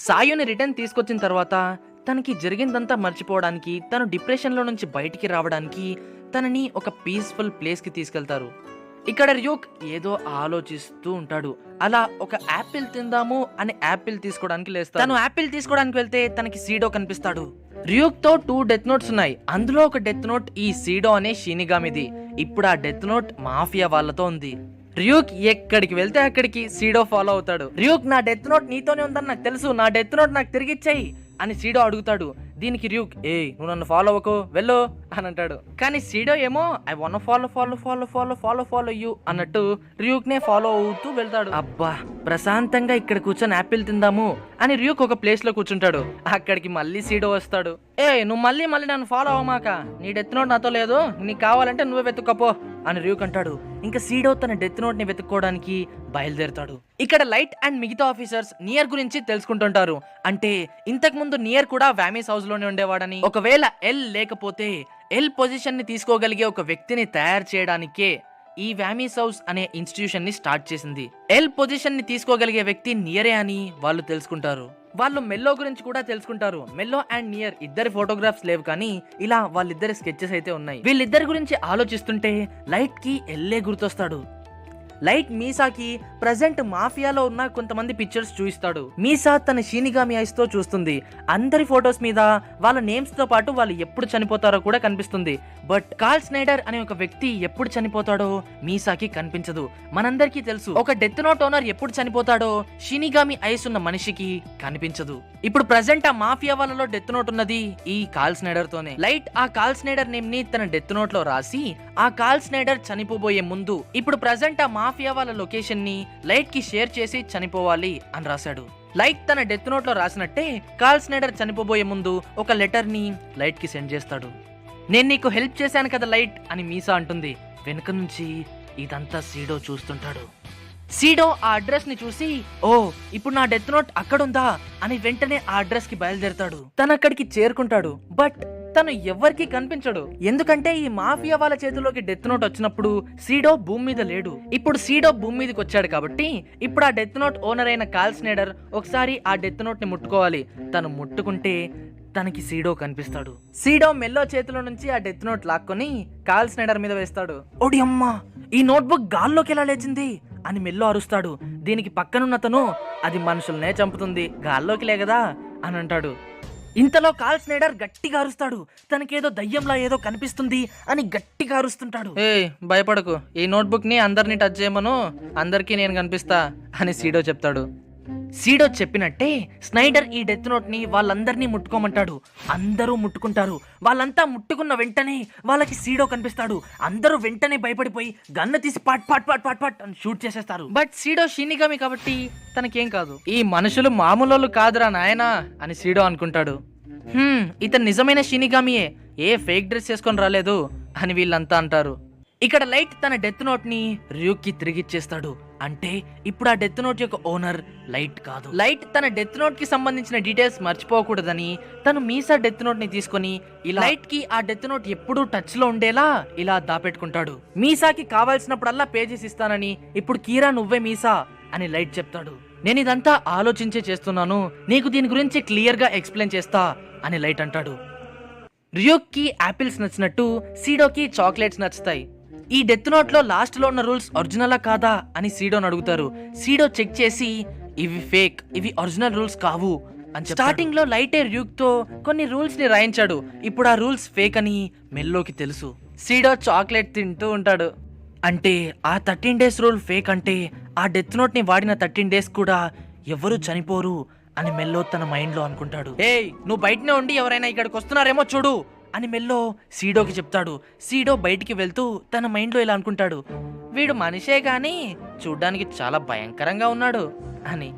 సాయుని return తీసుకొచ్చిన తర్వాత తనకి జరిగిందంతా మర్చిపోవడానికి, తను డిప్రెషన్లో నుంచి బయటికి రావడానికి తనని ఒక పీస్ఫుల్ ప్లేస్కి తీసుకెళ్తారు. ఇక్కడ ర్యూక్ ఏదో ఆలోచిస్తూ ఉంటాడు. అలా ఒక యాపిల్ తిందాము అని యాపిల్ తీసుకోవడానికి లేస్తాడు. తను యాపిల్ తీసుకోవడానికి వెళ్తే తనకి సీడో కనిపిస్తాడు. ర్యూక్ తో 2 డెత్ నోట్స్ ఉన్నాయి. అందులో ఒక డెత్ నోట్ ఈ సీడో అనే షినిగామిది. ఇప్పుడు ఆ డెత్ నోట్ మాఫియా వాళ్ళతో ఉంది. ర్యూక్ ఎక్కడికి వెళ్తే అక్కడికి సీడో ఫాలో అవుతాడు. ర్యూక్, నా డెత్ నోట్ నీతోనే ఉందని నాకు తెలుసు, నా డెత్ నోట్ నాకు తిరిగిచ్చాయి అని సీడో అడుగుతాడు. దీనికి ర్యూక్, నువ్వు నన్ను ఫాలో అవ్వకు, వెళ్ళు అని అంటాడు. కానీ సీడో ఏమో I want follow follow follow follow follow follow you అన్నట్టు ర్యూక్ నే ఫాలో అవుతూ వెళ్తాడు. అబ్బా, ప్రశాంతంగా ఇక్కడ కూర్చొని యాపిల్ తిందాము అని ర్యూక్ ఒక ప్లేస్ లో కూర్చుంటాడు. అక్కడికి మళ్ళీ సీడో వస్తాడు. నువ్వు మళ్ళీ నన్ను ఫాలో అవ్వమాక, నీ డెత్ నోట్ నాతో లేదు, నీకు కావాలంటే నువ్వే వెతుక్కపో అని ర్యూక్ అంటాడు. ఇంకా సీడో తన డెత్ నోట్ ని వెతుక్కోవడానికి బయలుదేరుతాడు. ఇక్కడ లైట్ అండ్ మిగతా ఆఫీసర్స్ నియర్ గురించి తెలుసుకుంటుంటారు. అంటే ఇంతకు ముందు నియర్ కూడా వ్యామీస్ హౌస్ లోనే ఉండేవాడని, ఒకవేళ ఎల్ లేకపోతే ఎల్ పొజిషన్ ని తీసుకోగలిగే ఒక వ్యక్తిని తయారు చేయడానికే ఈ వ్యామీస్ హౌస్ అనే ఇన్స్టిట్యూషన్ ని స్టార్ట్ చేసింది. ఎల్ పొజిషన్ ని తీసుకోగలిగే వ్యక్తి నియరే అని వాళ్ళు తెలుసుకుంటారు. వాళ్ళు మెల్లో గురించి కూడా తెలుసుకుంటారు. మెల్లో అండ్ నియర్ ఇద్దరి ఫోటోగ్రాఫ్స్ లేవు, కానీ ఇలా వాళ్ళిద్దరి స్కెచెస్ అయితే ఉన్నాయి. వీళ్ళిద్దరి గురించి ఆలోచిస్తుంటే లైట్ కి ఎల్లే గుర్తొస్తాడు. లైట్ మీసాకి ప్రజెంట్ మాఫియాలో ఉన్న కొంతమంది పిక్చర్స్ చూపిస్తాడు. మీసా తన షినిగామి ఐస్ తో చూస్తుంది. అందరి ఫొటోస్ మీద వాళ్ళ నేమ్స్ తో పాటు వాళ్ళు ఎప్పుడు చనిపోతారో కూడా కనిపిస్తుంది. బట్ కార్ల్ స్నైడర్ అనే ఒక వ్యక్తి ఎప్పుడు చనిపోతాడో మీసాకి కనిపించదు. మనందరికీ తెలుసు, ఒక డెత్ నోట్ ఓనర్ ఎప్పుడు చనిపోతాడో షినిగామి ఐస్ ఉన్న మనిషికి కనిపించదు. ఇప్పుడు ప్రజెంట్ ఆ మాఫియా వాళ్ళలో డెత్ నోట్ ఉన్నది ఈ కార్ల్ స్నైడర్ తోనే. లైట్ ఆ కార్ల్ స్నైడర్ నేమ్ ని తన డెత్ నోట్ లో రాసి ఆ కార్ల్ స్నైడర్ చనిపోబోయే ముందు ఇప్పుడు ప్రజెంట్ ఆ మాఫియా వాళ్ళ లొకేషన్ ని లైట్ కి షేర్ చేసి చనిపోవాలి అని రాశాడు. లైట్ తన డెత్ నోట్ లో రాసినట్టే కార్ల్ స్నైడర్ చనిపోబోయే ముందు ఒక లెటర్ ని లైట్ కి సెండ్ చేస్తాడు. నేను నీకు హెల్ప్ చేశాను కదా లైట్ అని మీసా అంటుంది. వెనుక నుంచి ఇదంతా సీడో చూస్తుంటాడు. సీడో ఆ అడ్రస్ ని చూసి, ఇప్పుడు నా డెత్ నోట్ అక్కడుందా అని వెంటనే ఆ అడ్రస్ కి బయలుదేరతాడు. తను అక్కడికి చేరుకుంటాడు. బట్ తను ఎవ్వరికి కనిపించడు. ఎందుకంటే ఈ మాఫియా వాళ్ళ చేతిలోకి డెత్ నోట్ వచ్చినప్పుడు సీడో భూమి మీద లేడు. ఇప్పుడు సీడో భూమి మీదకి వచ్చాడు కాబట్టి ఇప్పుడు ఆ డెత్ నోట్ ఓనర్ అయిన కార్ల్ స్నైడర్ ఒకసారి ఆ డెత్ నోట్ ని ముట్టుకోవాలి. తను ముట్టుకుంటే తనకి సీడో కనిపిస్తాడు. సీడో మెల్లో చేతిలో నుంచి ఆ డెత్ నోట్ లాక్కొని కార్ల్ స్నైడర్ మీద వేస్తాడు. ఓడి అమ్మా, ఈ నోట్బుక్ గాల్లోకి ఎలా లేచింది అని మెల్లో అరుస్తాడు. దీనికి పక్కనున్నతను అది మనుషుల్నే చంపుతుంది, గాల్లోకి లేగదా అని అంటాడు. ఇంతలో కార్ల్ స్నైడర్ గట్టిగా అరుస్తాడు. తనకేదో దయ్యంలా ఏదో కనిపిస్తుంది అని గట్టిగా అరుస్తుంటాడు. భయపడకు, ఈ నోట్బుక్ ని అందరినీ టచ్ చేయమను, అందరికీ నేను కనిపిస్తా అని సీడో చెప్తాడు. సీడో చెప్పినట్టే స్నైడర్ ఈ డెత్ నోట్ ని వాళ్ళందరినీ ముట్టుకోమంటాడు. అందరూ ముట్టుకుంటారు. వాళ్ళంతా ముట్టుకున్న వెంటనే వాళ్ళకి సీడో కనిపిస్తాడు. అందరూ వెంటనే భయపడిపోయి గన్ను తీసి పాట్ పాట్ పాట్ పాట్ పాట్ అని షూట్ చేసేస్తారు. బట్ సీడో షినిగామి కాబట్టి తనకేం కాదు. ఈ మనుషులు మామూలు కాదురా నాయనా అని సీడో అనుకుంటాడు. ఇతను నిజమైన షినిగామియే, ఏ ఫేక్ డ్రెస్ చేసుకొని రాలేదు అని వీళ్ళంతా అంటారు. ఇక్కడ లైట్ తన డెత్ నోట్ ని ర్యూక్ కి తిరిగిచ్చేస్తాడు. అంటే ఇప్పుడు ఆ డెత్ నోట్ యొక్క ఓనర్ లైట్ కాదు. లైట్ తన డెత్ నోట్ కి సంబంధించిన డీటెయిల్స్ మర్చిపోకూడదని తను మీసా డెత్ నోట్ ని తీసుకొని లైట్ కి ఆ డెత్ నోట్ ఎప్పుడూ టచ్ లో ఉండేలా ఇలా దాపెట్టుకుంటాడు. మీసాకి కావాల్సినప్పుడల్లా పేజెస్ ఇస్తానని ఇప్పుడు కీరా నువ్వే మీసా అని లైట్ చెప్తాడు. నేను ఇదంతా ఆలోచించే చేస్తున్నాను, నీకు దీని గురించి క్లియర్ గా ఎక్స్ప్లెయిన్ చేస్తా అని లైట్ అంటాడు. ర్యూక్ కి యాపిల్స్ నచ్చినట్టు సీడోకి చాక్లెట్స్ నచ్చుతాయి. ఈ డెత్ నోట్ లో లాస్ట్ లో ఉన్న రూల్స్ ఒరిజినలా కాదా అని సీడోని అడుగుతారు. సీడో చెక్ చేసి ఇవి ఫేక్, ఇవి ఒరిజినల్ రూల్స్ కావు అని స్టార్టింగ్ లో లైటే ర్యూక్ తో కొన్ని రూల్స్ ని రాయించాడు. ఇప్పుడు ఆ రూల్స్ ఫేక్ అని మెల్లోకి తెలుసు. సీడో చాక్లెట్ తింటూ ఉంటాడు. అంటే ఆ 13 days రూల్ ఫేక్ అంటే ఆ డెత్ నోట్ ని వాడిన 13 days కూడా ఎవరు చనిపోరు అని మెల్లో తన మైండ్ లో అనుకుంటాడు. నువ్వు బయటనే ఉండి ఎవరైనా ఇక్కడికి వస్తున్నారేమో చూడు అని మెల్లో సీడోకి చెప్తాడు. సీడో బయటికి వెళ్తూ తన మైండ్ లో ఇలా అనుకుంటాడు, వీడు మనిషే గాని చూడ్డానికి చాలా భయంకరంగా ఉన్నాడు అని.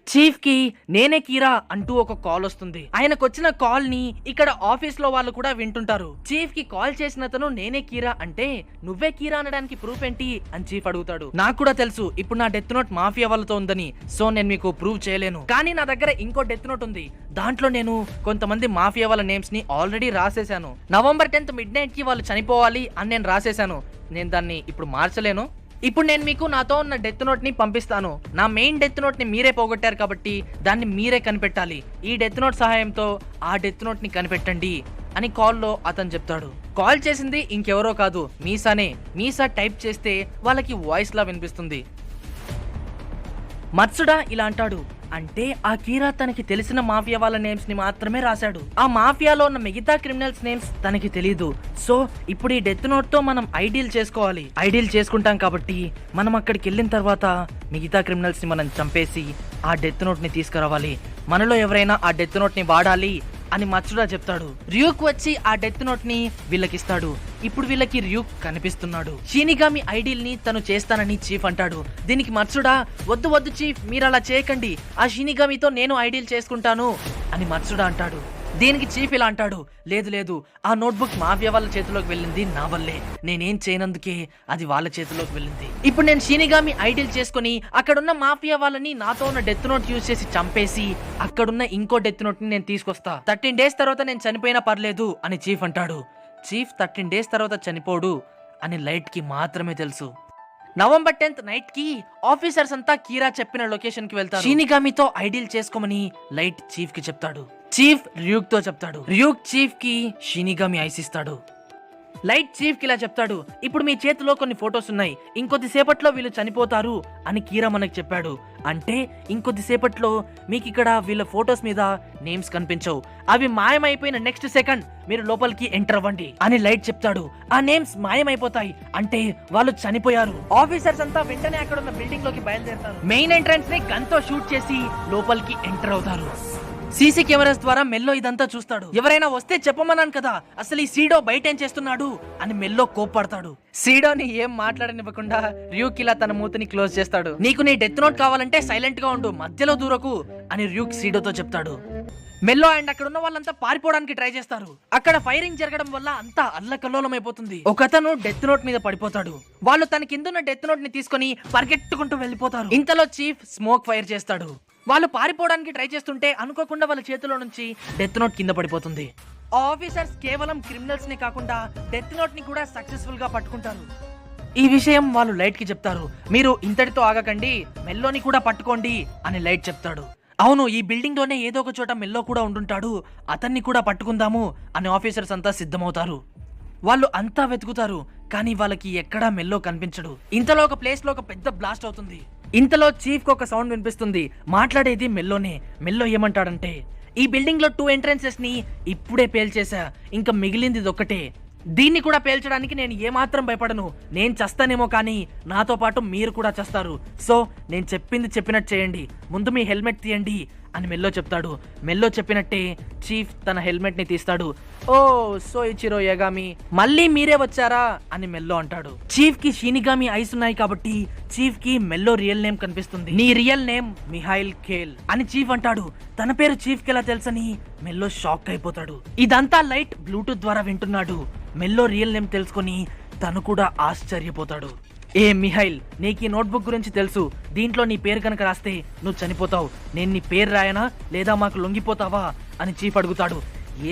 చీఫ్ కి నేనే కీరా అంటూ ఒక కాల్ వస్తుంది. ఆయనకు వచ్చిన కాల్ ని ఇక్కడ ఆఫీస్ లో వాళ్ళు కూడా వింటుంటారు. చీఫ్ కి కాల్ చేసిన అతను నేనే కీరా అంటే నువ్వే కీరా అనడానికి ప్రూఫ్ ఏంటి అని చీఫ్ అడుగుతాడు. నాకు కూడా తెలుసు ఇప్పుడు నా డెత్ నోట్ మాఫియా వాళ్ళతో ఉందని, సో నేను మీకు ప్రూవ్ చేయలేను. కానీ నా దగ్గర ఇంకో డెత్ నోట్ ఉంది, దాంట్లో నేను కొంతమంది మాఫియా వాళ్ళ నేమ్స్ ని ఆల్రెడీ రాసేశాను. November 10th midnight కి వాళ్ళు చనిపోవాలి అని నేను రాసేశాను. నేను దాన్ని ఇప్పుడు మార్చలేను, ఇప్పుడు నేను మీకు నాతో ఉన్న డెత్ నోట్ ని పంపిస్తాను. నా మెయిన్ డెత్ నోట్ ని మీరే పోగొట్టారు కాబట్టి దాన్ని మీరే కనిపెట్టాలి. ఈ డెత్ నోట్ సహాయంతో ఆ డెత్ నోట్ ని కనిపెట్టండి అని కాల్లో అతను చెప్తాడు. కాల్ చేసింది ఇంకెవరో కాదు, మీసానే. మీసా టైప్ చేస్తే వాళ్ళకి వాయిస్ లా వినిపిస్తుంది. మత్సుడా ఇలా అంటాడు, అంటే ఆ కీరా తనకి తెలిసిన మాఫియా వాళ్ళ నేమ్స్ ని మాత్రమే రాశాడు. ఆ మాఫియాలో ఉన్న మిగతా క్రిమినల్స్ నేమ్స్ తనకి తెలీదు. సో ఇప్పుడు ఈ డెత్ నోట్ తో మనం ఐడియల్ చేసుకోవాలి. ఐడియల్ చేసుకుంటాం కాబట్టి మనం అక్కడికి వెళ్ళిన తర్వాత మిగతా క్రిమినల్స్ ని మనం చంపేసి ఆ డెత్ నోట్ ని తీసుకురావాలి. మనలో ఎవరైనా ఆ డెత్ నోట్ ని వాడాలి అని మత్సుడా చెప్తాడు. ర్యూక్ వచ్చి ఆ డెత్ నోట్ ని వీళ్ళకిస్తాడు. ఇప్పుడు వీళ్ళకి ర్యూక్ కనిపిస్తున్నాడు. షినిగామి ఐడియల్ ని తను చేస్తానని చీఫ్ అంటాడు. దీనికి మత్సుడా, వద్దు వద్దు చీఫ్, మీరు అలా చేయకండి, ఆ షినిగామితో నేను ఐడియల్ చేసుకుంటాను అని మత్సుడా అంటాడు. దీనికి చీఫ్ ఇలా అంటాడు, లేదు లేదు, ఆ నోట్బుక్ మాఫియా వాళ్ళ చేతిలోకి వెళ్ళింది నా వల్లే, నేనేం చేయనందుకే అది వాళ్ళ చేతిలోకి వెళ్ళింది. ఇప్పుడు నేను షినిగామి ఐడియల్ చేసుకుని అక్కడున్న మాఫియా వాళ్ళని నాతో ఉన్న డెత్ నోట్ యూజ్ చేసి చంపేసి అక్కడున్న ఇంకో డెత్ నోట్ ని నేను తీసుకొస్తా. 13 days తర్వాత నేను చనిపోయినా పర్లేదు అని చీఫ్ అంటాడు. చీఫ్ 13 days తర్వాత చనిపోడు అని లైట్ కి మాత్రమే తెలుసు. November 10th నైట్ కి ఆఫీసర్స్ అంతా కీరా చెప్పిన లొకేషన్ కి వెళ్తారు. షినిగామితో ఐడియల్ చేసుకోమని లైట్ చీఫ్ కి చెప్తాడు. చీఫ్ ర్యూక్ తో చెప్తాడు. ర్యూక్ చీఫ్ కి షినిగామి ఐస్ ఇస్తాడు. లైట్ చీఫ్ కి ఇలా చెప్తాడు, ఇప్పుడు మీ చేతిలో కొన్ని ఫొటోస్ ఉన్నాయి, ఇంకొద్ది సేపట్లో వీళ్ళు చనిపోతారు అని కీరా మనకు చెప్పాడు. అంటే ఇంకొద్ది సేపట్లో మీకు ఇక్కడ వీళ్ళ ఫొటోస్ మీద నేమ్స్ కనిపించవు, అవి మాయమైపోయిన నెక్స్ట్ సెకండ్ మీరు లోపలికి ఎంటర్ అవ్వండి అని లైట్ చెప్తాడు. ఆ నేమ్స్ మాయమైపోతాయి, అంటే వాళ్ళు చనిపోయారు. ఆఫీసర్స్ అంతా వెంటనే అక్కడ ఉన్న బిల్డింగ్ లోకి బయలుదేరతారు. మెయిన్ ఎంట్రన్స్ ని గన్ తో షూట్ చేసి లోపలికి ఎంటర్ అవుతారు. సీసీ కెమెరాస్ ద్వారా మెల్లో ఇదంతా చూస్తాడు. ఎవరైనా వస్తే చెప్పమన్నాను కదా, అసలు ఈ సీడో బయట ఏం చేస్తున్నాడు అని మెల్లో కోప్పడతాడు. సీడోని ఏం మాట్లాడనివ్వకుండా ర్యూక్ ఇలా తన మూతిని క్లోజ్ చేస్తాడు. నీకు నీ డెత్ నోట్ కావాలంటే సైలెంట్ గా ఉండు, మధ్యలో దూరకు అని ర్యూక్ సీడోతో చెప్తాడు. మెల్లో అండ్ అక్కడ ఉన్న వాళ్ళంతా పారిపోవడానికి ట్రై చేస్తారు. అక్కడ ఫైరింగ్ జరగడం వల్ల అంతా అల్లకల్లోలం అయిపోతుంది. ఒకతను డెత్ నోట్ మీద పడిపోతాడు. వాళ్ళు తన కిందున్న డెత్ నోట్ ని తీసుకుని పరిగెట్టుకుంటూ వెళ్ళిపోతారు. ఇంతలో చీఫ్ స్మోక్ ఫైర్ చేస్తాడు. వాళ్ళు పారిపోవడానికి ట్రై చేస్తుంటే అనుకోకుండా వాళ్ళ చేతిలో నుంచి డెత్ నోట్ కింద పడిపోతుంది. ఆఫీసర్స్ కేవలం క్రిమినల్స్ ని కాకుండా డెత్ నోట్ ని కూడా సక్సెస్ఫుల్ గా పట్టుకుంటారు. ఈ విషయం వాళ్ళు లైట్ కి చెప్తారు. మీరు ఇంతటితో ఆగకండి, మెల్లోని కూడా పట్టుకోండి అని లైట్ చెప్తాడు. అవును, ఈ బిల్డింగ్ లోనే ఏదో ఒక చోట మెల్లో కూడా ఉండుంటాడు, అతన్ని కూడా పట్టుకుందాము అని ఆఫీసర్స్ అంతా సిద్ధమవుతారు. వాళ్ళు అంతా వెతుకుతారు, కానీ వాళ్ళకి ఎక్కడా మెల్లో కనిపించడు. ఇంతలో ఒక ప్లేస్ లో ఒక పెద్ద బ్లాస్ట్ అవుతుంది. ఇంతలో చీఫ్ కు ఒక సౌండ్ వినిపిస్తుంది. మాట్లాడేది మెల్లోనే. మెల్లో ఏమంటాడంటే, ఈ బిల్డింగ్ లో 2 entrances ని ఇప్పుడే పేల్చేసా, ఇంకా మిగిలింది ఒక్కటే, దీన్ని కూడా పేల్చడానికి నేను ఏమాత్రం భయపడను. నేను చస్తానేమో కానీ నాతో పాటు మీరు కూడా చస్తారు. సో నేను చెప్పింది చెప్పినట్టు చేయండి, ముందు మీ హెల్మెట్ తీయండి అని మెల్లో చెప్తాడు. మెల్లో చెప్పినట్టే చీఫ్ తన హెల్మెట్ ని తీస్తాడు. ఓ సోయిచిరో యగామి, మళ్ళీ మీరే వచ్చారా అని మెల్లో అంటాడు. చీఫ్ కి షినిగామి ఐస్ ఉన్నాయి కాబట్టి చీఫ్ కి మెల్లో రియల్ నేమ్ కనిపిస్తుంది. నీ రియల్ నేమ్ మిహైల్ ఖేల్ అని చీఫ్ అంటాడు. తన పేరు చీఫ్ కి ఎలా తెలుసని మెల్లో షాక్ అయిపోతాడు. ఇదంతా లైట్ బ్లూటూత్ ద్వారా వింటున్నాడు. మెల్లో రియల్ నేమ్ తెలుసుకొని తను కూడా ఆశ్చర్యపోతాడు. ఏ మిహైల్, నీకు ఈ నోట్బుక్ గురించి తెలుసు, దీంట్లో నీ పేరు కనుక రాస్తే నువ్వు చనిపోతావు, నేను నీ పేరు రాయనా లేదా మాకు లొంగిపోతావా అని చీఫ్ అడుగుతాడు.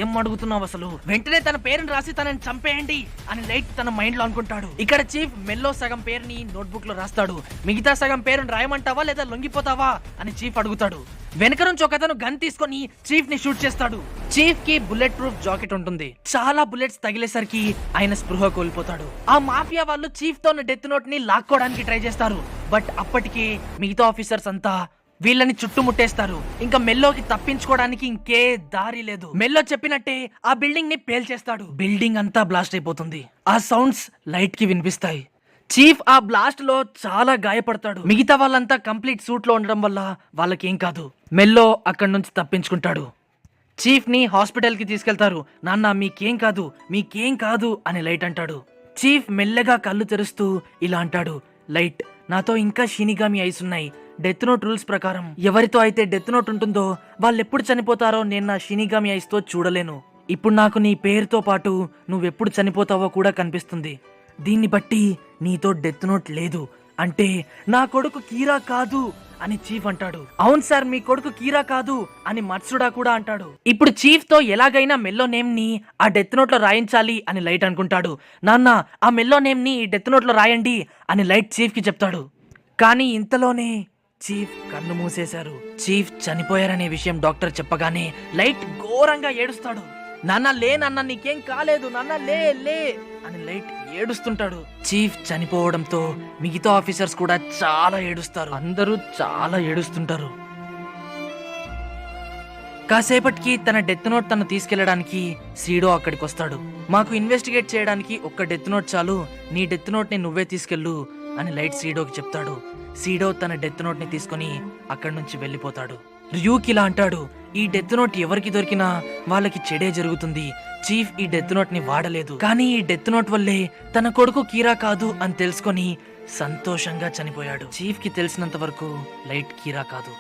ఏం అడుగుతున్నావు అసలు? వెంటనే తన పేరుని రాసి తనని చంపేయండి అని లైట్ తన మైండ్ లో అనుకుంటాడు. ఇక్కడ చీఫ్ మెల్లో సగం పేరుని నోట్బుక్ లో రాస్తాడు. మిగతా సగం పేరుని రాయమంటావా లేదా లొంగిపోతావా అని చీఫ్ అడుగుతాడు. వెనక నుంచి ఒకతను గన్ తీసుకొని చీఫ్ ని షూట్ చేస్తాడు. చీఫ్ కి బుల్లెట్ ప్రూఫ్ జాకెట్ ఉంటుంది. చాలా బుల్లెట్స్ తగిలేసరికి ఆయన స్పృహ కోల్పోతాడు. ఆ మాఫియా వాళ్ళు చీఫ్ తో డెత్ నోట్ ని లాక్కోవడానికి ట్రై చేస్తారు. బట్ అప్పటికే మిగతా ఆఫీసర్స్ అంతా వీళ్ళని చుట్టుముట్టేస్తారు. ఇంకా మెల్లోకి తప్పించుకోవడానికి ఇంకే దారి లేదు. మెల్లో చెప్పినట్టే ఆ బిల్డింగ్ ని పేల్చేస్తాడు. బిల్డింగ్ అంతా బ్లాస్ట్ అయిపోతుంది. ఆ సౌండ్స్ లైట్ కి వినిపిస్తాయి. చీఫ్ ఆ బ్లాస్ట్ లో చాలా గాయపడతాడు. మిగతా వాళ్ళంతా కంప్లీట్ సూట్ లో ఉండడం వల్ల వాళ్ళకేం కాదు. మెల్లో అక్కడి నుంచి తప్పించుకుంటాడు. చీఫ్ ని హాస్పిటల్ కి తీసుకెళ్తారు. నాన్న మీకేం కాదు, మీకేం కాదు అని లైట్ అంటాడు. చీఫ్ మెల్లగా కళ్ళు తెరుస్తూ ఇలా అంటాడు, లైట్, నాతో ఇంకా షినిగామి ఐస్ ఉన్నాయి. డెత్ నోట్ రూల్స్ ప్రకారం ఎవరితో అయితే డెత్ నోట్ ఉంటుందో వాళ్ళెప్పుడు చనిపోతారో నేను నా షినిగామి ఐస్ తో చూడలేను. ఇప్పుడు నాకు నీ పేరుతో పాటు నువ్వెప్పుడు చనిపోతావో కూడా కనిపిస్తుంది. దీన్ని బట్టి నీతో డెత్ నోట్ లేదు అంటే నా కొడుకు కీరా కాదు అని చీఫ్ అంటాడు. అవును సార్, మీ కొడుకు కీరా కాదు అని మత్సుడా కూడా అంటాడు. ఇప్పుడు చీఫ్ తో ఎలాగైనా మెల్లో నేమ్ ని ఆ డెత్ నోట్ లో రాయించాలి అని లైట్ అనుకుంటాడు. నాన్న, ఆ మెల్లో నేమ్ ని ఈ డెత్ నోట్ లో రాయండి అని లైట్ చీఫ్ కి చెప్తాడు. కానీ ఇంతలోనే చీఫ్ కన్ను మూసేశారు. చీఫ్ చనిపోయారనే విషయం డాక్టర్ చెప్పగానే లైట్ ఘోరంగా ఏడుస్తాడు. నాన్న లే, నాన్న నీకేం కాలేదు, నాన్న లే లే అని లైట్ ఏడుస్తుంటాడు. చీఫ్ చనిపోవడంతో మిగతా ఆఫీసర్స్ కూడా చాలా ఏడుస్తారు. అందరూ చాలా ఏడుస్తుంటారు. కాసేపటికి తన డెత్ నోట్ తను తీసుకెళ్లడానికి సీడో అక్కడికి వస్తాడు. మాకు ఇన్వెస్టిగేట్ చేయడానికి ఒక్క డెత్ నోట్ చాలు, నీ డెత్ నోట్ ని నువ్వే తీసుకెళ్ళు అని లైట్ సీడోకి చెప్తాడు. సీడో తన డెత్ నోట్ ని తీసుకుని అక్కడి నుంచి వెళ్ళిపోతాడు. ర్యూక్ ఇలా అంటాడు, ఈ డెత్ నోట్ ఎవరికి దొరికినా వాళ్ళకి చెడే జరుగుతుంది. చీఫ్ ఈ డెత్ నోట్ ని వాడలేదు, కానీ ఈ డెత్ నోట్ వల్లే తన కొడుకు కీరా కాదు అని తెలుసుకొని సంతోషంగా చనిపోయాడు. చీఫ్ కి తెలిసినంత వరకు లైట్ కీరా కాదు.